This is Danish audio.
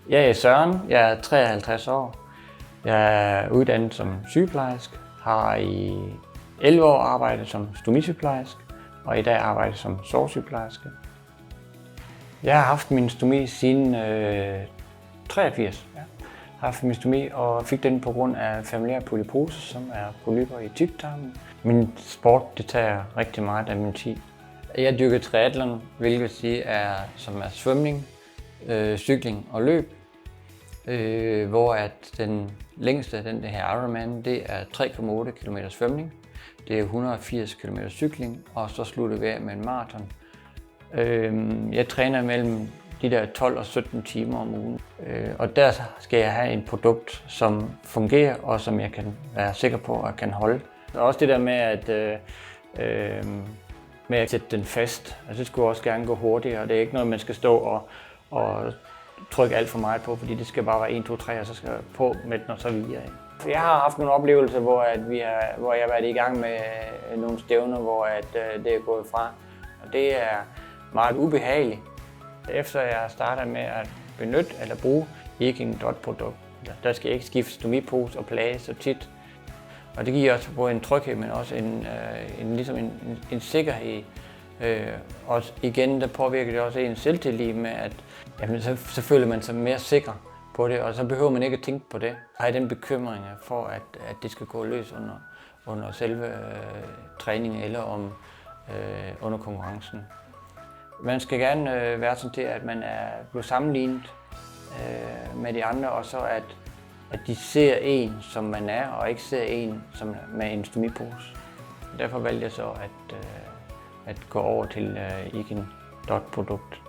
Jeg er Søren, jeg er 53 år. Jeg er uddannet som sygeplejerske, har i 11 år arbejdet som stomisygeplejerske, og i dag arbejder jeg som sårsygeplejerske. Jeg har haft min stomi siden 83. Jeg har haft min stomi og fik den på grund af familiær polypose, som er polypper i tyktarmen. Min sport det tager rigtig meget af min tid. Jeg dyrker triathlon, hvilket sige som er svømning, cykling og løb. Hvor at den længste, den her Ironman, det er 3,8 km svømning, det er 180 km cykling, og så slutter vi af med en maraton. Jeg træner mellem de der 12 og 17 timer om ugen, og der skal jeg have en produkt, som fungerer, og som jeg kan være sikker på at kan holde. Og også det der med at sætte den fast, altså det skulle også gerne gå hurtigere, det er ikke noget, man skal stå og trykke alt for meget på, fordi det skal bare være 1, 2, 3, og så skal jeg på med den, og så videre. Jeg har haft nogle oplevelser, hvor jeg har været i gang med nogle stævner, hvor det er gået fra, og det er meget ubehageligt. Efter jeg starter med at benytte eller bruge Viking-produkt, der skal jeg ikke skifte stomipose og plage så tit. Og det giver også både en tryghed, men også en sikkerhed. Og igen, der påvirker det også en selvtillid med, at så føler man sig mere sikker på det, og så behøver man ikke at tænke på det. Jeg har den bekymring for, at det skal gå løs under selve træningen eller under konkurrencen. Man skal gerne være sådan til, at man bliver sammenlignet med de andre, og så at de ser en, som man er, og ikke ser en som med en stomipose. Derfor valgte jeg så at gå over til Viking-produkt.